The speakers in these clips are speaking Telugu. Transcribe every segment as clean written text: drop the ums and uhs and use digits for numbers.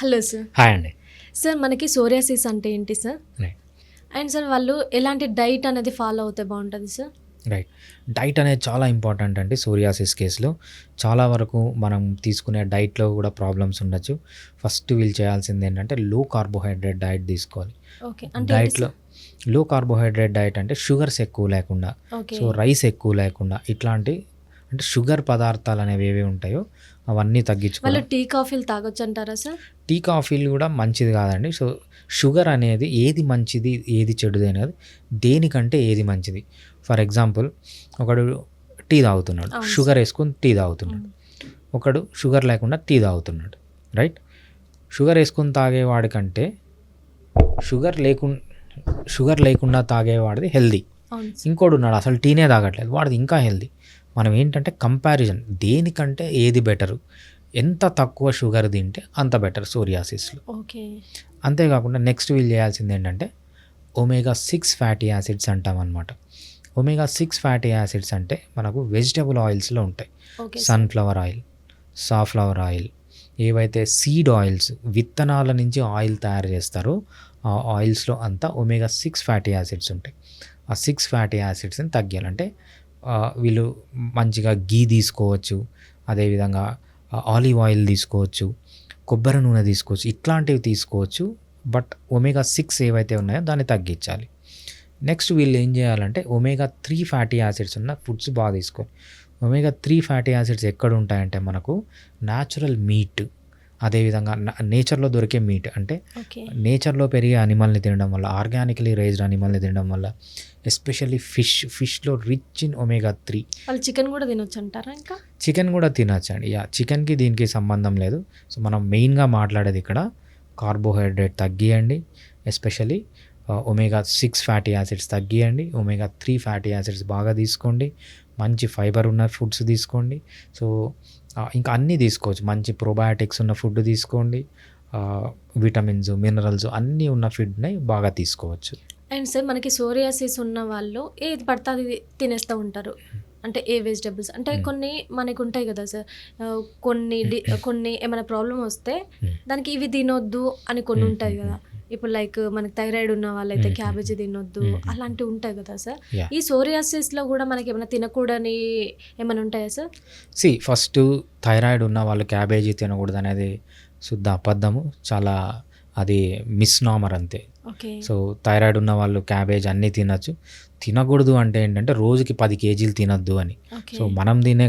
Hello sir. హాయ్ అండి. సార్ మనకి సోరియాసిస్ అంటే ఏంటి సార్? రైట్. అండ్ సార్ వాళ్ళు ఎలాంటి డైట్ అనేది ఫాలో అవుతే బాగుంటుంది సార్? రైట్. డైట్ అనేది చాలా ఇంపార్టెంట్ అండి సోరియాసిస్ కేస్‌లో. చాలా వరకు మనం తీసుకునే డైట్‌లో కూడా ప్రాబ్లమ్స్ ఉండొచ్చు. ఫస్ట్ వీళ్ళు చేయాల్సిందేంటంటే లో కార్బోహైడ్రేట్ డైట్ తీసుకోవాలి. ఓకే. అంటే ఏంటి డైట్‌లో సార్? లో కార్బోహైడ్రేట్ డైట్ అంటే షుగర్స్ ఎక్కువ లేకుండా, ఓకే. సో రైస్ ఎక్కువ లేకుండా ఇట్లాంటి అంటే షుగర్ పదార్థాలు అనేవి ఏవి ఉంటాయో అవన్నీ వాళ్ళు తగ్గించుకోవాలి. టీ కాఫీలు తాగొచ్చు అంటారా సార్? టీ కాఫీలు కూడా మంచిది కాదండి. సో షుగర్ అనేది ఏది మంచిది ఏది చెడుది అనేది దేనికంటే ఏది మంచిది. ఫర్ ఎగ్జాంపుల్ ఒకడు టీ తాగుతున్నాడు, అవును షుగర్ సార్. వేసుకొని టీ తాగుతున్నాడు. మ్మ్. ఒకడు షుగర్ లేకుండా టీ తాగుతున్నాడు, రైట్. షుగర్ వేసుకొని తాగేవాడి కంటే షుగర్ లేకుండా తాగేవాడిది హెల్దీ. అవును సార్. ఇంకోడు ఉన్నాడు అసలు టీనే తాగట్లేదు, వాడిది ఇంకా హెల్దీ. మనం ఏంటంటే కంపారిజన్ దేనికంటే ఏది బెటరు, ఎంత తక్కువ షుగర్ తింటే అంత బెటర్ సోరియాసిస్లో. ఓకే. అంతేకాకుండా నెక్స్ట్ వీళ్ళు చేయాల్సింది ఏంటంటే ఒమేగా 6 ఫ్యాటీ యాసిడ్స్ అంటాం అనమాట. ఒమేగా 6 ఫ్యాటీ యాసిడ్స్ అంటే మనకు వెజిటబుల్ ఆయిల్స్లో ఉంటాయి. Okay sir. Sunflower oil, safflower oil, ఏవైతే సీడ్ ఆయిల్స్ విత్తనాల నుంచి ఆయిల్ తయారు చేస్తారో ఆ ఆయిల్స్లో అంతా ఒమేగా 6 ఫ్యాటీ యాసిడ్స్ ఉంటాయి. ఆ 6 ఫ్యాటీ యాసిడ్స్ని తగ్గాలంటే వీళ్ళు మంచిగా గీ తీసుకోవచ్చు, అదేవిధంగా ఆలివ్ ఆయిల్ తీసుకోవచ్చు, కొబ్బరి నూనె తీసుకోవచ్చు, ఇట్లాంటివి తీసుకోవచ్చు. బట్ ఒమేగా 6 ఏవైతే ఉన్నాయో దాన్ని తగ్గించాలి. నెక్స్ట్ వీళ్ళు ఏం చేయాలంటే ఒమేగా 3 ఫ్యాటీ యాసిడ్స్ ఉన్న ఫుడ్స్ బాగా తీసుకోవాలి. ఒమేగా 3 ఫ్యాటీ యాసిడ్స్ ఎక్కడ ఉంటాయంటే మనకు న్యాచురల్ మీట్, అదేవిధంగా నేచర్లో దొరికే మీట్ అంటే ఓకే. నేచర్లో పెరిగే అనిమల్ని తినడం వల్ల, ఆర్గానికలీ రైజ్డ్ అనిమల్ని తినడం వల్ల, ఎస్పెషల్లీ ఫిష్లో రిచ్ ఇన్ ఒమేగా 3. వాళ్ళు చికెన్ కూడా తినొచ్చు అంటారా ఇంకా? చికెన్ కూడా తినచ్చండి. చికెన్కి దీనికి సంబంధం లేదు. సో మనం మెయిన్గా మాట్లాడేది ఇక్కడ కార్బోహైడ్రేట్ తగ్గియండి, ఎస్పెషల్లీ ఒమేగా 6 ఫ్యాటీ యాసిడ్స్ తగ్గియండి, ఒమేగా 3 ఫ్యాటీ యాసిడ్స్ బాగా తీసుకోండి, మంచి ఫైబర్ ఉన్న ఫుడ్స్ తీసుకోండి. సో ఇంకా అన్నీ తీసుకోవచ్చు, మంచి ప్రోబయాటిక్స్ ఉన్న ఫుడ్ తీసుకోండి, విటమిన్స్ మినరల్స్ అన్నీ ఉన్న ఫుడ్ని బాగా తీసుకోవచ్చు. అండ్ సార్ మనకి సోరియాసిస్ ఉన్న వాళ్ళు ఏది పడితే అది తినేస్తూ ఉంటారు. అంటే ఏ వెజిటబుల్స్ అంటే కొన్ని మనకు ఉంటాయి కదా సార్, కొన్ని ఏమైనా ప్రాబ్లం వస్తే దానికి ఇవి తినొద్దు అని కొన్ని ఉంటాయి కదా. ఇప్పుడు లైక్ మనకి థైరాయిడ్ ఉన్న వాళ్ళైతే క్యాబేజీ తినొద్దు అలాంటివి ఉంటాయి కదా సార్. Yeah. ఈ సోరియాసిస్లో కూడా మనకి ఏమైనా తినకూడని ఏమైనా ఉంటాయా సార్? ఫస్ట్ థైరాయిడ్ ఉన్న వాళ్ళు క్యాబేజీ తినకూడదు అనేది శుద్ధ అబద్ధము, చాలా అది మిస్నామర్ అంతే. ఓకే. సో థైరాయిడ్ ఉన్న వాళ్ళు క్యాబేజ్ అన్నీ తినచ్చు. తినకూడదు అంటే ఏంటంటే రోజుకి 10 కేజీలు తినొద్దు అని. ఓకే. సో మనం తినే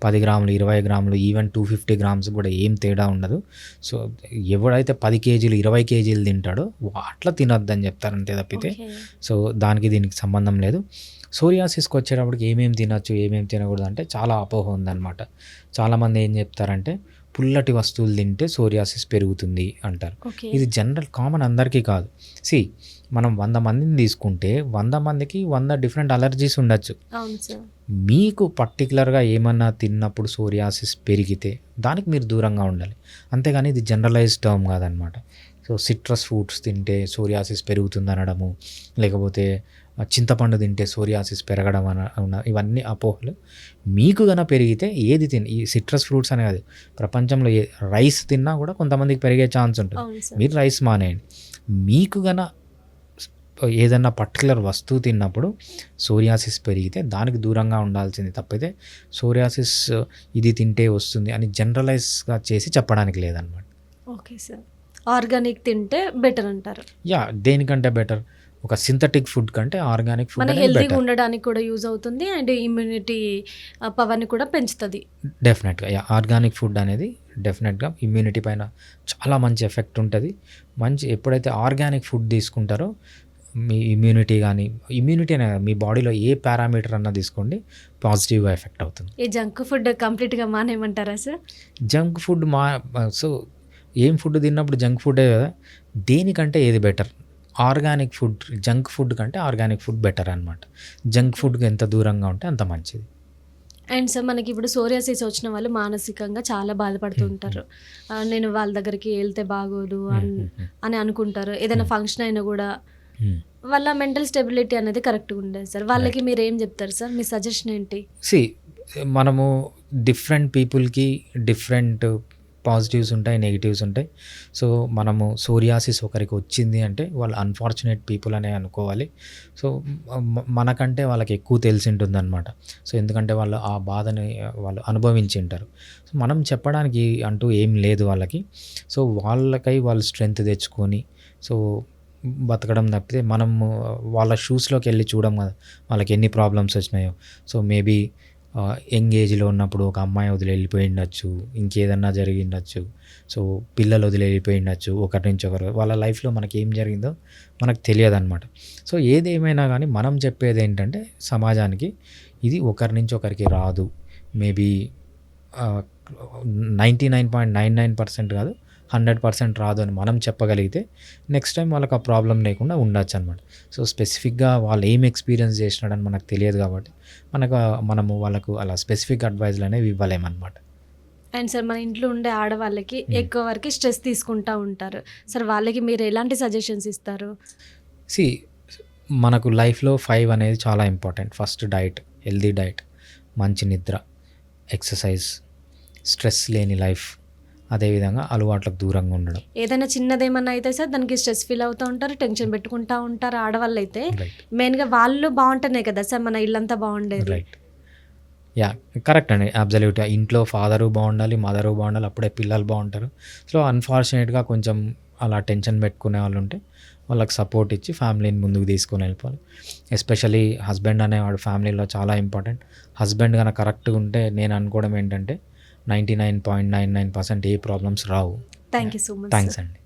10 గ్రాములు 20 గ్రాములు ఈవెన్ 250 గ్రామ్స్ కూడా ఏం తేడా ఉండదు. సో ఎవడైతే 10 కేజీలు 20 కేజీలు తింటాడో అట్లా తినొద్దని చెప్తారంతే తప్పితే ఓకే. సో దానికి దీనికి సంబంధం లేదు. సోరియాసిస్కి వచ్చేటప్పటికి ఏమేమి తినచ్చు ఏమేమి తినకూడదు అంటే చాలా అపోహ ఉందన్నమాట. చాలామంది ఏం చెప్తారంటే పుల్లటి వస్తువులు తింటే సోరియాసిస్ పెరుగుతుంది అంటారు. ఓకే. ఇది జనరల్ కామన్ అందరికీ కాదు. మనం 100 మందిని తీసుకుంటే 100 మందికి 100 డిఫరెంట్ అలర్జీస్ ఉండొచ్చు. అవును సార్. మీకు పర్టికులర్గా ఏమన్నా తిన్నప్పుడు సోరియాసిస్ పెరిగితే దానికి మీరు దూరంగా ఉండాలి, అంతేగాని ఇది జనరలైజ్డ్ టర్మ్ కాదనమాట. సో సిట్రస్ ఫ్రూట్స్ తింటే సోరియాసిస్ పెరుగుతుంది అనడము, లేకపోతే చింతపండు తింటే సోరియాసిస్ పెరగడం ఇవన్నీ అపోహలు. మీకు గన పెరిగితే ఏది ఈ సిట్రస్ ఫ్రూట్స్ అనే కాదు, ప్రపంచంలో రైస్ తిన్నా కూడా కొంతమందికి పెరిగే ఛాన్స్ ఉంటుంది. అవును సార్. మీరు రైస్ మానేయండి. మీకు గన ఏదన్నా పర్టికులర్ వస్తువు తిన్నప్పుడు సోరియాసిస్ పెరిగితే దానికి దూరంగా ఉండాల్సింది తప్పితే సోరియాసిస్ ఇది తింటే వస్తుంది అని జనరలైజ్గా చేసి చెప్పడానికి లేదనమాట. Okay sir. ఆర్గానిక్ తింటే బెటర్ అంటారు. దేనికంటే బెటర్, ఒక సింథటిక్ ఫుడ్ కంటే ఆర్గానిక్ ఫుడ్ మన అనేది హెల్తీగా బెటర్. ఉండడానికి కూడా యూజ్ అవుతుంది అండ్ ఇమ్యూనిటీ పవర్ని కూడా పెంచుతుంది. డెఫినెట్గా ఆర్గానిక్ ఫుడ్ అనేది డెఫినెట్గా ఇమ్యూనిటీ పైన చాలా మంచి ఎఫెక్ట్ ఉంటుంది. ఎప్పుడైతే ఆర్గానిక్ ఫుడ్ తీసుకుంటారో మీ ఇమ్యూనిటీ అనే మీ బాడీలో ఏ పారామీటర్ అన్నా తీసుకోండి పాజిటివ్గా ఎఫెక్ట్ అవుతుంది. ఈ జంక్ ఫుడ్ కంప్లీట్గా మానేయమంటారా సార్? జంక్ ఫుడ్ సో ఏం ఫుడ్ తిన్నప్పుడు జంక్ ఫుడ్డే కదా. దేనికంటే ఏది better, organic food junk food కంటే ఆర్గానిక్ ఫుడ్ బెటర్ అనమాట. జంక్ ఫుడ్కి ఎంత దూరంగా ఉంటే అంత మంచిది. అండ్ సార్ మనకి ఇప్పుడు సోరియాసిస్ వచ్చిన వాళ్ళు మానసికంగా చాలా బాధపడుతూ ఉంటారు. నేను వాళ్ళ దగ్గరికి వెళ్తే బాగోదు అని అనుకుంటారు. ఏదైనా ఫంక్షన్ అయినా కూడా వాళ్ళ మెంటల్ స్టెబిలిటీ అనేది కరెక్ట్గా ఉండదు సార్. వాళ్ళకి మీరు ఏం చెప్తారు సార్? మీ సజెషన్ ఏంటి? మనము డిఫరెంట్ పీపుల్కి డిఫరెంట్ పాజిటివ్స్ ఉంటాయి, నెగిటివ్స్ ఉంటాయి. సో, మనము సోరియాసిస్ ఒకరికి వచ్చింది అంటే వాళ్ళు అన్‌ఫార్చునేట్ పీపుల్ అనే అనుకోవాలి. సో, మనకంటే వాళ్ళకి ఎక్కువ తెలిసుంటుందనమాట. సో, ఎందుకంటే వాళ్ళు ఆ బాధని వాళ్ళు అనుభవించింటారు. సో, మనం చెప్పడానికి అంటూ ఏం లేదు వాళ్ళకి. సో, వాళ్ళకై వాళ్ళు స్ట్రెంత్ తెచ్చుకొని సో, బతకడం తప్పితే మనము వాళ్ళ షూస్‌లోకెళ్ళి చూడం కదా! వాళ్ళకి ఎన్ని ప్రాబ్లమ్స్ వచ్చినాయో. సో, మేబీ యంగ్ ఏజ్‌లో ఉన్నప్పుడు ఒక అమ్మాయి వదిలి వెళ్ళిపోయిండొచ్చు. ఇంకేదన్నా జరిగిండొచ్చు. సో, పిల్లలు వదిలి వెళ్ళిపోయిండొచ్చు. ఒకరి నుంచి ఒకరు. వాళ్ళ లైఫ్‌లో మనకేం జరిగిందో మనకు తెలియదనమాట. సో, ఏదేమైనా గానీ మనం చెప్పేదేంటంటే సమాజానికి ఇది ఒకరి నుంచి ఒకరికి రాదు. మేబీ ఆహ్, 99.99% కాదు, 100% రాదు అని మనం చెప్పగలిగితే నెక్స్ట్ టైం వాళ్ళకి ఆ ప్రాబ్లమ్ లేకుండా ఉండొచ్చనమాట. సో, స్పెసిఫిక్‌గా వాళ్ళు ఏం ఎక్స్‌పీరియన్స్ చేసినాడని మనకు తెలియదు కాబట్టి మనము వాళ్ళకు అలా స్పెసిఫిక్ అడ్వైజ్‌లనేవి ఇవ్వలేమనమాట. అండ్ సార్ మన ఇంట్లో ఉండే ఆడవాళ్ళకి ఎక్కువ వరకు స్ట్రెస్ తీసుకుంటా ఉంటారు. సార్ వాళ్ళకి మీరు ఎలాంటి సజెషన్స్ ఇస్తారు? సీ మనకు లైఫ్‌లో 5 అనేది చాలా important. First diet, healthy diet, మంచి నిద్ర, ఎక్సర్సైజ్, స్ట్రెస్ లేని లైఫ్, అదేవిధంగా అలవాట్లకు దూరంగా ఉండడం. ఏదైనా చిన్నదేమన్నా అయితే సార్ దానికి స్ట్రెస్ ఫీల్ అవుతూ ఉంటారు, టెన్షన్ పెట్టుకుంటా ఉంటారు ఆడవాళ్ళైతే. రైట్. మెయిన్‌గా వాళ్ళు బావుంటేనే కదా సార్ మన ఇల్లంతా బావుండేది. రైట్. యాహ్! కరెక్ట్ అండి. అబ్సల్యూట్‌గా. ఇంట్లో ఫాదరు బావుండాలి, మదరు బావుండాలి. అప్పుడే పిల్లలు బావుంటారు. సో, అన్‌ఫార్చునేట్‌గా కొంచెం అలా టెన్షన్ పెట్టుకునే వాళ్ళుంటే వాళ్ళకి సపోర్ట్ ఇచ్చి ఫ్యామిలీని ముందుకు తీసుకొని వెళ్ళిపోవాలి. ఎస్పెషల్లీ హస్బెండ్ అనేవాడు ఫ్యామిలీలో చాలా ఇంపార్టెంట్. హస్బెండ్ గనక కరెక్ట్‌గా ఉంటే నేను అనుకోవడం ఏంటంటే 99.99% ఏ ప్రాబ్లమ్స్ రావు. Thank you so much thanks sir. అండి.